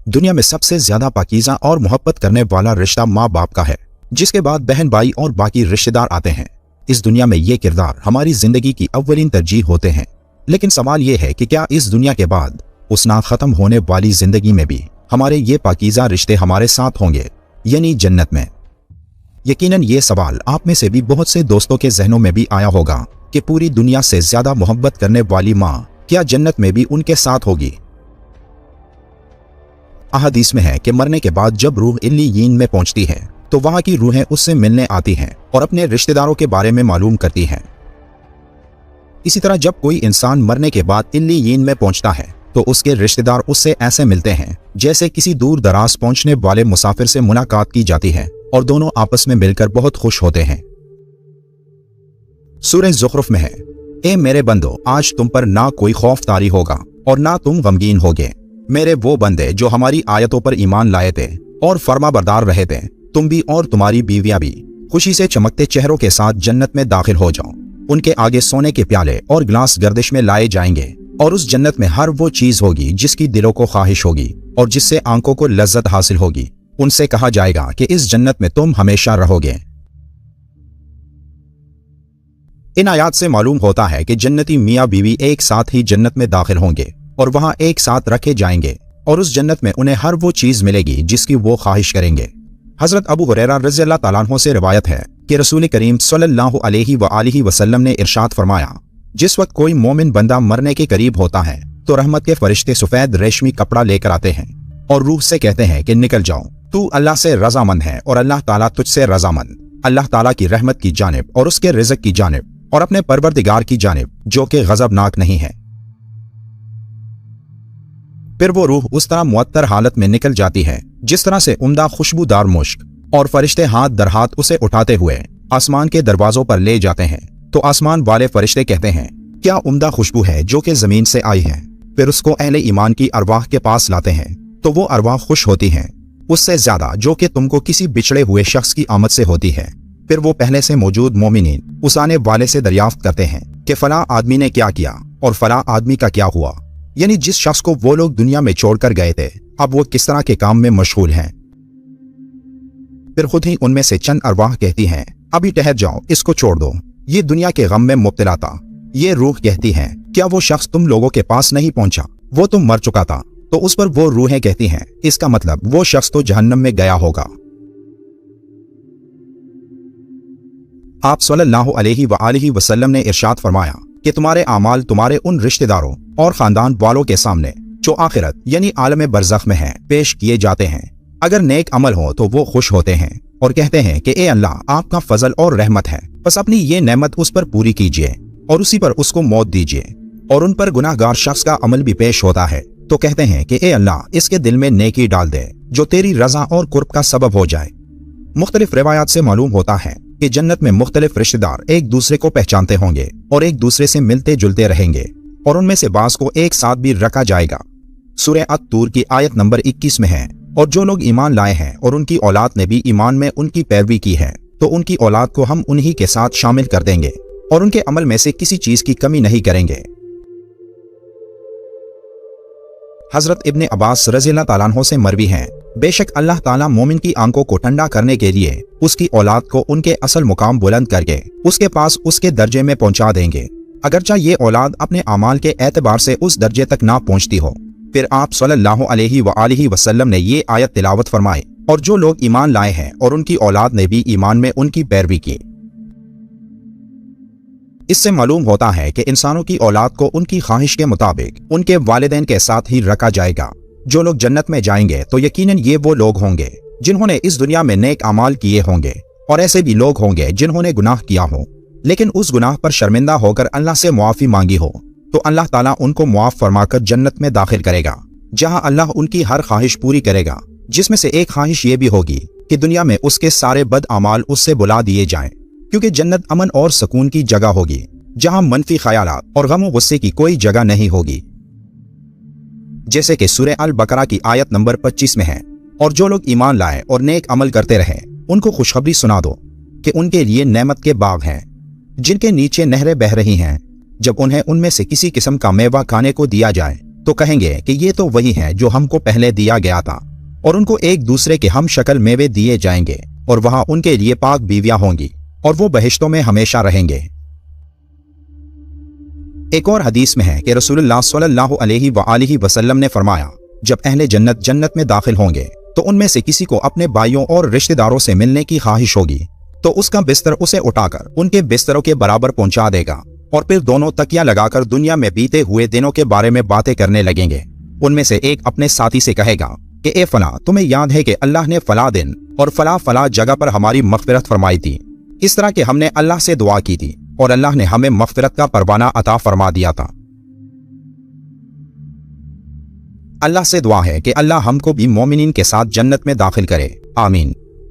दुनिया में सबसे ज्यादा पाकीज़ा और मोहब्बत करने वाला रिश्ता माँ बाप का है, जिसके बाद बहन भाई और बाकी रिश्तेदार आते हैं। इस दुनिया में ये किरदार हमारी जिंदगी की अव्वलीन तरजीह होते हैं। लेकिन सवाल ये है कि क्या इस दुनिया के बाद उस ना खत्म होने वाली जिंदगी में भी हमारे ये पाकीज़ा रिश्ते हमारे साथ होंगे, यानी जन्नत में? यकीनन ये सवाल आप में से भी बहुत से दोस्तों के जहनों में भी आया होगा कि पूरी दुनिया से ज्यादा मोहब्बत करने वाली माँ क्या जन्नत में भी उनके साथ होगी? अहादीस में है कि मरने के बाद जब रूह इल्लियीन में पहुंचती है तो वहां की रूहें उससे मिलने आती हैं और अपने रिश्तेदारों के बारे में मालूम करती हैं। इसी तरह जब कोई इंसान मरने के बाद इल्लियीन में पहुंचता है तो उसके रिश्तेदार उससे ऐसे मिलते हैं जैसे किसी दूर दराज पहुंचने वाले मुसाफिर से मुलाकात की जाती है और दोनों आपस में मिलकर बहुत खुश होते हैं। सूरह ज़ुख़रुफ़ में है, ए मेरे बंदो, आज तुम पर ना कोई खौफ तारी होगा और ना तुम गमगीन होगे। मेरे वो बंदे जो हमारी आयतों पर ईमान लाए थे और फर्माबरदार रहे थे, तुम भी और तुम्हारी बीवियां भी खुशी से चमकते चेहरों के साथ जन्नत में दाखिल हो जाओ। उनके आगे सोने के प्याले और गिलास गर्दिश में लाए जाएंगे और उस जन्नत में हर वो चीज होगी जिसकी दिलों को ख्वाहिश होगी और जिससे आंखों को लज्जत हासिल होगी। उनसे कहा जाएगा कि इस जन्नत में तुम हमेशा रहोगे। इन आयात से मालूम होता है कि जन्नती मियाँ बीवी एक साथ ही जन्नत में दाखिल होंगे और वहां एक साथ रखे जाएंगे और उस जन्नत में उन्हें हर वो चीज मिलेगी जिसकी वो ख्वाहिश करेंगे। हजरत अबू हुरैरा रज़ियल्लाहु ताला अन्हु से रिवायत है कि रसूल करीम सल्लल्लाहु अलैहि वसल्लम ने इरशाद फरमाया, जिस वक्त कोई मोमिन बंदा मरने के करीब होता है तो रहमत के फरिश्ते सफेद रेशमी कपड़ा लेकर आते हैं और रूह से कहते हैं कि निकल जाओ, तू अल्लाह से रजामंद है और अल्लाह ताला तुझसे रजामंद। अल्लाह ताला की रहमत की जानिब और उसके रिज़्क़ की जानिब और अपने परवरदिगार की जानिब जो कि गज़बनाक नहीं है। फिर वो रूह उस तरह मुअत्तर हालत में निकल जाती है जिस तरह से उम्दा खुशबूदार मुश्क, और फरिश्ते हाथ दर हाथ उसे उठाते हुए आसमान के दरवाजों पर ले जाते हैं। तो आसमान वाले फरिश्ते कहते हैं, क्या उम्दा खुशबू है जो कि जमीन से आई है। फिर उसको अहले ईमान की अरवाह के पास लाते हैं तो वो अरवाह खुश होती हैं, उससे ज्यादा जो कि तुमको किसी बिछड़े हुए शख्स की आमद से होती है। फिर वो पहले से मौजूद मोमिनीन उस आने वाले से दरियाफ्त करते हैं कि फला आदमी ने क्या किया और फला आदमी का क्या हुआ, यानी जिस शख्स को वो लोग दुनिया में छोड़कर गए थे अब वो किस तरह के काम में मशगूल हैं। फिर खुद ही उनमें से चंद अरवाह कहती हैं, अभी ठहर जाओ, इसको छोड़ दो, ये दुनिया के गम में मुब्तला था। ये रूह कहती हैं, क्या वो शख्स तुम लोगों के पास नहीं पहुंचा, वो तुम मर चुका था। तो उस पर वो रूहें कहती हैं, इसका मतलब वो शख्स तो जहन्नम में गया होगा। आप सल्लल्लाहु अलैहि वसल्लम ने इरशाद फरमाया कि तुम्हारे आमाल तुम्हारे उन रिश्तेदारों और खानदान वालों के सामने जो आखिरत यानी आलम बरज़ख में हैं पेश किए जाते हैं। अगर नेक अमल हो तो वो खुश होते हैं और कहते हैं कि ए अल्लाह, आपका फजल और रहमत है, बस अपनी ये नेमत उस पर पूरी कीजिए और उसी पर उसको मौत दीजिए। और उन पर गुनाहगार शख्स का अमल भी पेश होता है तो कहते हैं कि ए अल्लाह, इसके दिल में नेकी डाल दे जो तेरी रजा और कुर्ब का सबब हो जाए। मुख्तलिफ रिवायात से मालूम होता है कि जन्नत में मुख्तलिफ रिश्तेदार एक दूसरे को पहचानते होंगे और एक दूसरे से मिलते जुलते रहेंगे और उनमें से बास को एक साथ भी रखा जाएगा। सूरह अत-तूर की आयत नंबर 21 में है, और जो लोग ईमान लाए हैं और उनकी औलाद ने भी ईमान में उनकी पैरवी की है तो उनकी औलाद को हम उन्हीं के साथ शामिल कर देंगे और उनके अमल में से किसी चीज की कमी नहीं करेंगे। हजरत इब्ने अब्बास रज़ियल्लाहु ताला अन्हु से मरवी हैं, बेशक अल्लाह ताला मोमिन की आंखों को ठंडा करने के लिए उसकी औलाद को उनके असल मुकाम बुलंद करके उसके पास उसके दर्जे में पहुंचा देंगे, अगरचा ये औलाद अपने अमाल के एतबार से उस दर्जे तक ना पहुंचती हो। फिर आप सल्लल्लाहु अलैहि वसल्लम ने ये आयत तिलावत फरमाई, और जो लोग ईमान लाए हैं और उनकी औलाद ने भी ईमान में उनकी पैरवी की। इससे मालूम होता है कि इंसानों की औलाद को उनकी ख्वाहिश के मुताबिक उनके वालिदैन के साथ ही रखा जाएगा। जो लोग जन्नत में जाएंगे तो यकीनन ये वो लोग होंगे जिन्होंने इस दुनिया में नेक अमाल किए होंगे, और ऐसे भी लोग होंगे जिन्होंने गुनाह किया हो लेकिन उस गुनाह पर शर्मिंदा होकर अल्लाह से मुआफी मांगी हो, तो अल्लाह ताला उनको मुआफ फरमाकर जन्नत में दाखिल करेगा, जहां अल्लाह उनकी हर ख्वाहिश पूरी करेगा, जिसमें से एक ख्वाहिश ये भी होगी कि दुनिया में उसके सारे बद अमाल उससे बुला दिए जाएं, क्योंकि जन्नत अमन और सुकून की जगह होगी जहां मनफी ख्यालात और गम गुस्से की कोई जगह नहीं होगी। जैसे कि सूरह अल बकरा की आयत नंबर 25 में है, और जो लोग ईमान लाए और नेक अमल करते रहे उनको खुशखबरी सुना दो कि उनके लिए नेमत के बाग हैं जिनके नीचे नहरें बह रही हैं। जब उन्हें उनमें से किसी किस्म का मेवा खाने को दिया जाए تو کہیں گے کہ یہ تو وہی ہے جو ہم کو پہلے دیا گیا تھا، اور ان کو ایک دوسرے کے ہم شکل میوے دیے جائیں گے، اور وہاں ان کے لیے پاک بیویاں ہوں گی، اور وہ بہشتوں میں ہمیشہ رہیں گے۔ ایک اور حدیث میں ہے کہ رسول اللہ صلی اللہ علیہ وآلہ وسلم نے فرمایا، جب اہل جنت جنت میں داخل ہوں گے تو ان میں سے کسی کو اپنے بھائیوں اور رشتہ داروں سے ملنے کی خواہش ہوگی، تو اس کا بستر اسے اٹھا کر ان کے بستروں کے برابر پہنچا دے گا، اور پھر دونوں تکیہ لگا کر دنیا میں بیتے ہوئے دنوں کے بارے میں باتیں کرنے لگیں گے۔ ان میں سے ایک اپنے ساتھی سے کہے گا کہ اے فلاں، تمہیں یاد ہے کہ اللہ نے فلاں دن اور فلاں فلاں جگہ پر ہماری مغفرت فرمائی تھی، اس طرح کہ ہم نے اللہ سے دعا کی تھی اور اللہ نے ہمیں مغفرت کا پروانہ عطا فرما دیا تھا۔ اللہ سے دعا ہے کہ اللہ ہم کو بھی مومنین کے ساتھ جنت میں داخل کرے، آمین۔